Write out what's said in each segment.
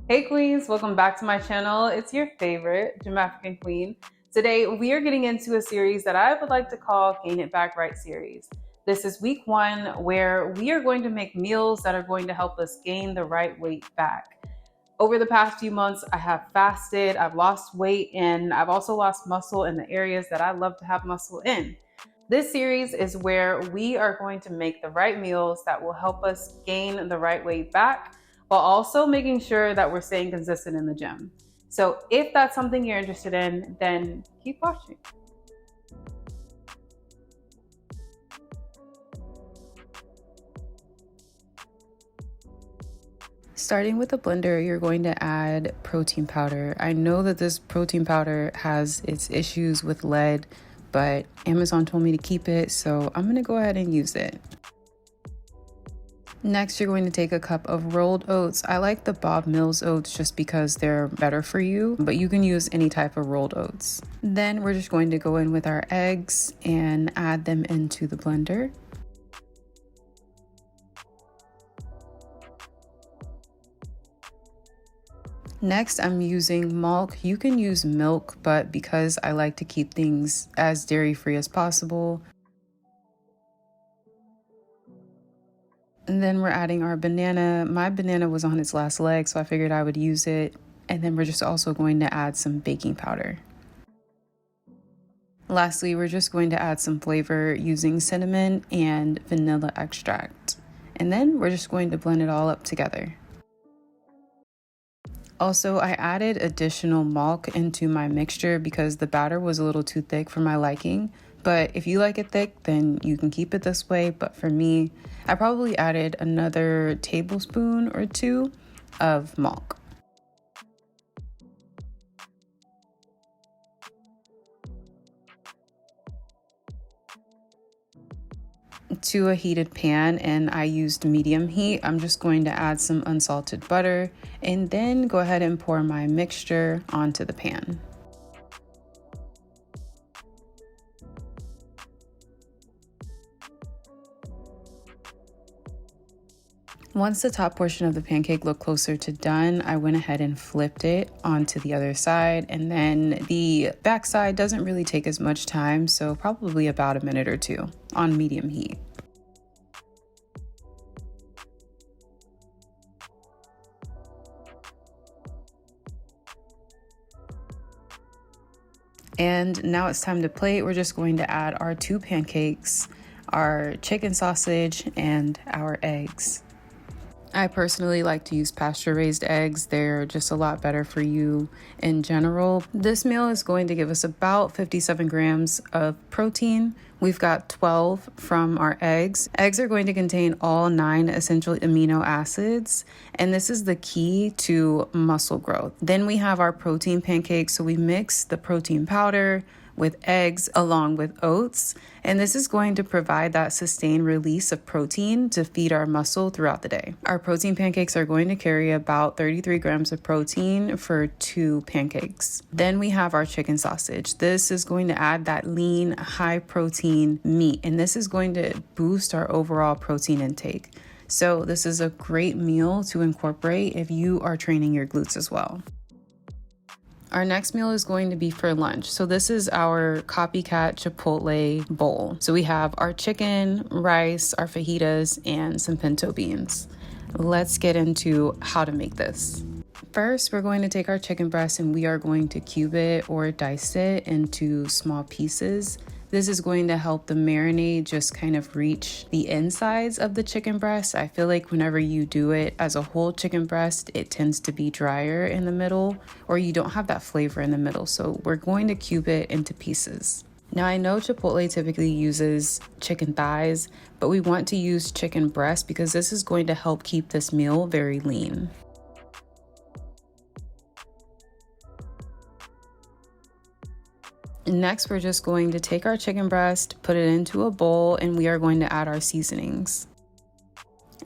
Hey queens, welcome back to my channel. It's your favorite Gem African queen. Today we are getting into a series that I would like to call Gain It Back Right series. This is week 1 where we are going to make meals that are going to help us gain the right weight back. Over the past few months, I have fasted, I've lost weight, and I've also lost muscle in the areas that I love to have muscle in. This series is where we are going to make the right meals that will help us gain the right weight back while also making sure that we're staying consistent in the gym. So if that's something you're interested in, then keep watching. Starting with a blender, you're going to add protein powder. I know that this protein powder has its issues with lead, but Amazon told me to keep it, so I'm gonna go ahead and use it. Next, you're going to take a cup of rolled oats. I like the Bob Mills oats just because they're better for you, but you can use any type of rolled oats. Then we're just going to go in with our eggs and add them into the blender. Next, I'm using milk. You can use milk, but because I like to keep things as dairy-free as possible. And then we're adding our banana. My banana was on its last leg, so I figured I would use it. And then we're just also going to add some baking powder. Lastly, we're just going to add some flavor using cinnamon and vanilla extract. And then we're just going to blend it all up together. Also, I added additional milk into my mixture because the batter was a little too thick for my liking. But if you like it thick, then you can keep it this way. But for me, I probably added another tablespoon or 2 of milk. To a heated pan, and I used medium heat, I'm just going to add some unsalted butter and then go ahead and pour my mixture onto the pan. Once the top portion of the pancake looked closer to done, I went ahead and flipped it onto the other side, and then the back side doesn't really take as much time, so probably about a minute or 2 on medium heat. And now it's time to plate. We're just going to add our 2 pancakes, our chicken sausage, and our eggs. I personally like to use pasture-raised eggs. They're just a lot better for you in general. This meal is going to give us about 57 grams of protein. We've got 12 from our eggs. Eggs are going to contain all 9 essential amino acids, and this is the key to muscle growth. Then we have our protein pancakes. So we mix the protein powder with eggs along with oats, and this is going to provide that sustained release of protein to feed our muscle throughout the day. Our protein pancakes are going to carry about 33 grams of protein for 2 pancakes. Then we have our chicken sausage. This is going to add that lean, high protein meat, and this is going to boost our overall protein intake. So this is a great meal to incorporate if you are training your glutes as well. Our next meal is going to be for lunch. So this is our copycat Chipotle bowl. So we have our chicken, rice, our fajitas, and some pinto beans. Let's get into how to make this. First, we're going to take our chicken breast and we are going to cube it or dice it into small pieces. This is going to help the marinade just kind of reach the insides of the chicken breast. I feel like whenever you do it as a whole chicken breast, it tends to be drier in the middle, or you don't have that flavor in the middle. So we're going to cube it into pieces. Now I know Chipotle typically uses chicken thighs, but we want to use chicken breast because this is going to help keep this meal very lean. Next, we're just going to take our chicken breast, put it into a bowl, and we are going to add our seasonings.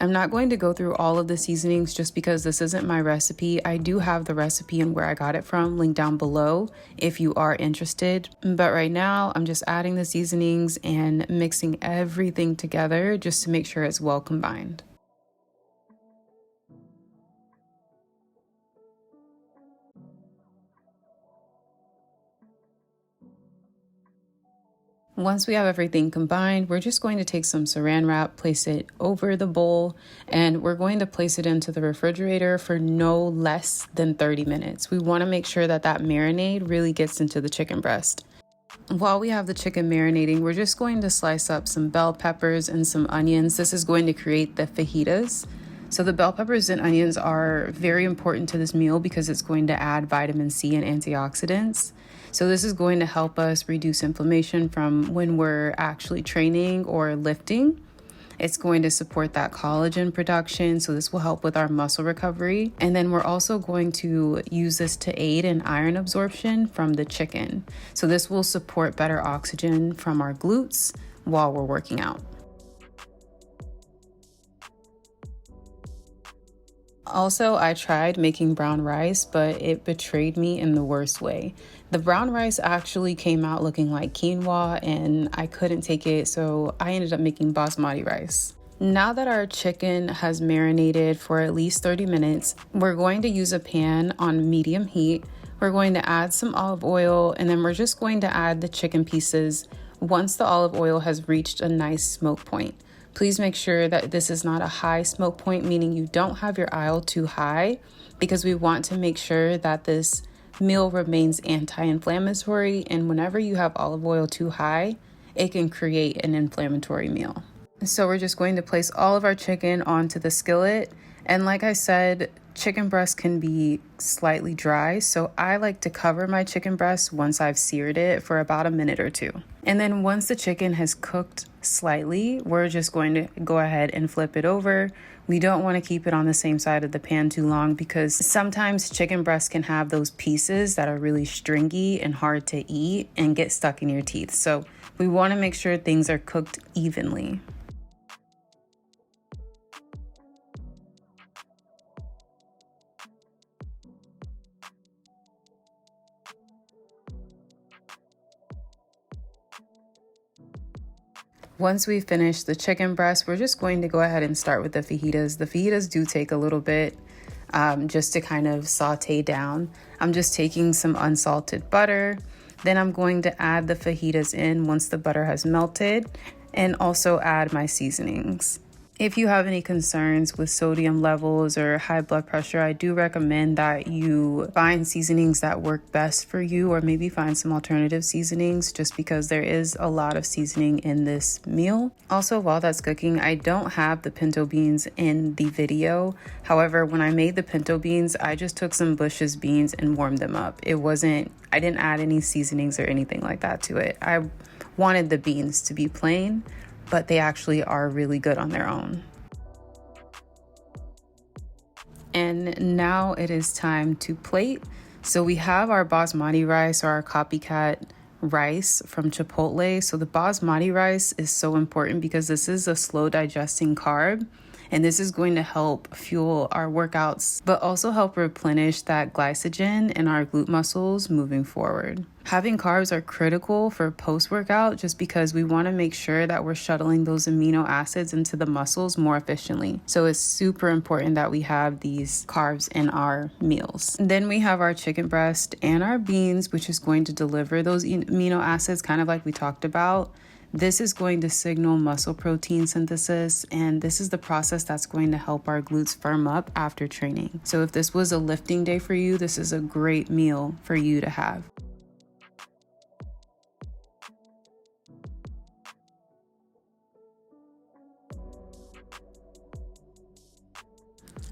I'm not going to go through all of the seasonings just because this isn't my recipe. I do have the recipe and where I got it from linked down below if you are interested. But right now, I'm just adding the seasonings and mixing everything together just to make sure it's well combined. Once we have everything combined, we're just going to take some saran wrap, place it over the bowl, and we're going to place it into the refrigerator for no less than 30 minutes. We want to make sure that that marinade really gets into the chicken breast. While we have the chicken marinating, we're just going to slice up some bell peppers and some onions. This is going to create the fajitas. So the bell peppers and onions are very important to this meal because it's going to add vitamin C and antioxidants. So this is going to help us reduce inflammation from when we're actually training or lifting. It's going to support that collagen production, so this will help with our muscle recovery. And then we're also going to use this to aid in iron absorption from the chicken. So this will support better oxygen from our glutes while we're working out. Also, I tried making brown rice, but it betrayed me in the worst way. The brown rice actually came out looking like quinoa and I couldn't take it, so I ended up making basmati rice. Now that our chicken has marinated for at least 30 minutes, we're going to use a pan on medium heat. We're going to add some olive oil and then we're just going to add the chicken pieces once the olive oil has reached a nice smoke point. Please make sure that this is not a high smoke point, meaning you don't have your aisle too high, because we want to make sure that this meal remains anti-inflammatory, and whenever you have olive oil too high, it can create an inflammatory meal. So we're just going to place all of our chicken onto the skillet, and like I said, chicken breast can be slightly dry, so I like to cover my chicken breast once I've seared it for about a minute or two. And then once the chicken has cooked slightly, we're just going to go ahead and flip it over. We don't want to keep it on the same side of the pan too long because sometimes chicken breast can have those pieces that are really stringy and hard to eat and get stuck in your teeth. So we want to make sure things are cooked evenly. Once we finish the chicken breast, we're just going to go ahead and start with the fajitas. The fajitas do take a little bit just to kind of saute down. I'm just taking some unsalted butter. Then I'm going to add the fajitas in once the butter has melted and also add my seasonings. If you have any concerns with sodium levels or high blood pressure, I do recommend that you find seasonings that work best for you, or maybe find some alternative seasonings, just because there is a lot of seasoning in this meal. Also, while that's cooking, I don't have the pinto beans in the video. However, when I made the pinto beans, I just took some Bush's beans and warmed them up. I didn't add any seasonings or anything like that to it. I wanted the beans to be plain, but they actually are really good on their own. And now it is time to plate. So we have our basmati rice, or our copycat rice from Chipotle. So the basmati rice is so important because this is a slow digesting carb, and this is going to help fuel our workouts, but also help replenish that glycogen in our glute muscles moving forward. Having carbs are critical for post-workout just because we want to make sure that we're shuttling those amino acids into the muscles more efficiently. So it's super important that we have these carbs in our meals. Then we have our chicken breast and our beans, which is going to deliver those amino acids, kind of like we talked about. This is going to signal muscle protein synthesis, and this is the process that's going to help our glutes firm up after training. So if this was a lifting day for you, this is a great meal for you to have.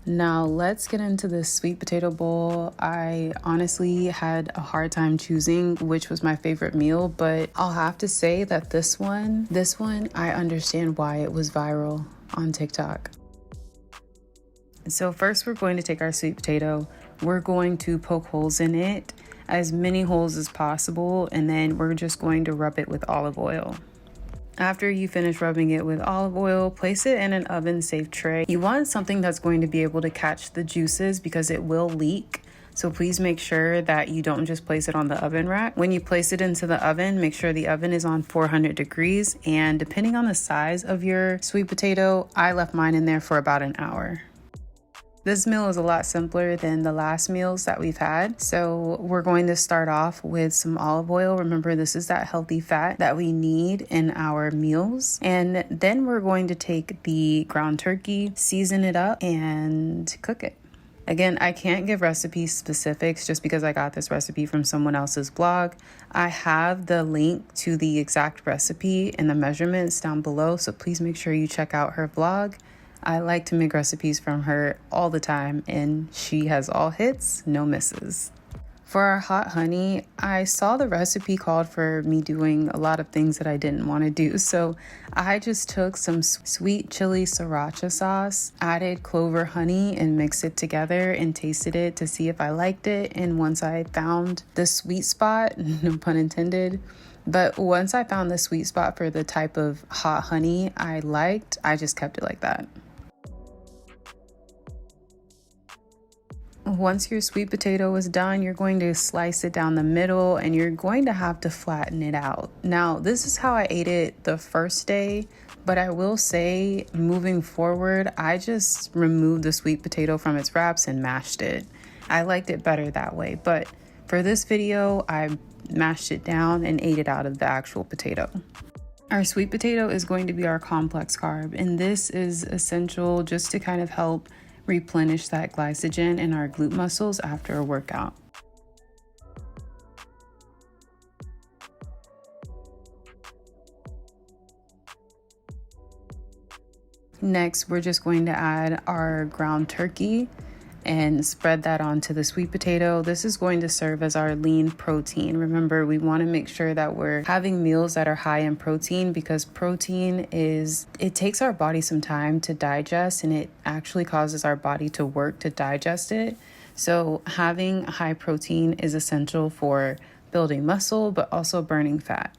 Now let's get into this sweet potato bowl. I honestly had a hard time choosing which was my favorite meal, but I'll have to say that this one, I understand why it was viral on TikTok. So first we're going to take our sweet potato. We're going to poke holes in it, as many holes as possible, and then we're just going to rub it with olive oil. After you finish rubbing it with olive oil, place it in an oven-safe tray. You want something that's going to be able to catch the juices because it will leak. So please make sure that you don't just place it on the oven rack. When you place it into the oven, make sure the oven is on 400 degrees. And depending on the size of your sweet potato, I left mine in there for about an hour. This meal is a lot simpler than the last meals that we've had. So we're going to start off with some olive oil. Remember, this is that healthy fat that we need in our meals. And then we're going to take the ground turkey, season it up, and cook it. Again, I can't give recipe specifics just because I got this recipe from someone else's blog. I have the link to the exact recipe and the measurements down below, so please make sure you check out her blog. I like to make recipes from her all the time, and she has all hits, no misses. For our hot honey, I saw the recipe called for me doing a lot of things that I didn't want to do. So I just took some sweet chili sriracha sauce, added clover honey, and mixed it together and tasted it to see if I liked it. And once I found the sweet spot, no pun intended, but once I found the sweet spot for the type of hot honey I liked, I just kept it like that. Once your sweet potato is done, you're going to slice it down the middle and you're going to have to flatten it out. Now, this is how I ate it the first day, but I will say moving forward, I just removed the sweet potato from its wraps and mashed it. I liked it better that way, but for this video, I mashed it down and ate it out of the actual potato. Our sweet potato is going to be our complex carb, and this is essential just to kind of help replenish that glycogen in our glute muscles after a workout. Next, we're just going to add our ground turkey and spread that onto the sweet potato. This is going to serve as our lean protein. Remember, we want to make sure that we're having meals that are high in protein because protein it takes our body some time to digest, and it actually causes our body to work to digest it. So having high protein is essential for building muscle, but also burning fat.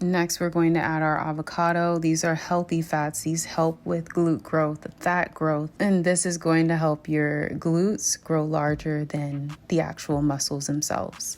Next, we're going to add our avocado. These are healthy fats. These help with glute growth, fat growth, and this is going to help your glutes grow larger than the actual muscles themselves.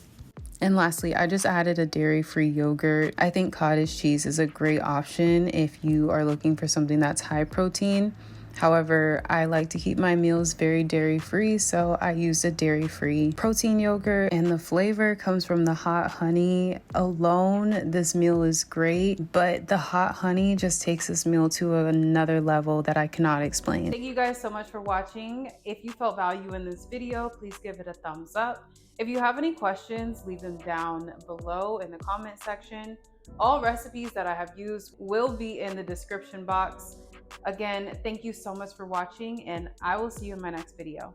And lastly, I just added a dairy-free yogurt. I think cottage cheese is a great option if you are looking for something that's high protein. However, I like to keep my meals very dairy-free, so I use a dairy-free protein yogurt, and the flavor comes from the hot honey alone. This meal is great, but the hot honey just takes this meal to another level that I cannot explain. Thank you guys so much for watching. If you felt value in this video, please give it a thumbs up. If you have any questions, leave them down below in the comment section. All recipes that I have used will be in the description box. Again, thank you so much for watching, and I will see you in my next video.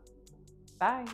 Bye.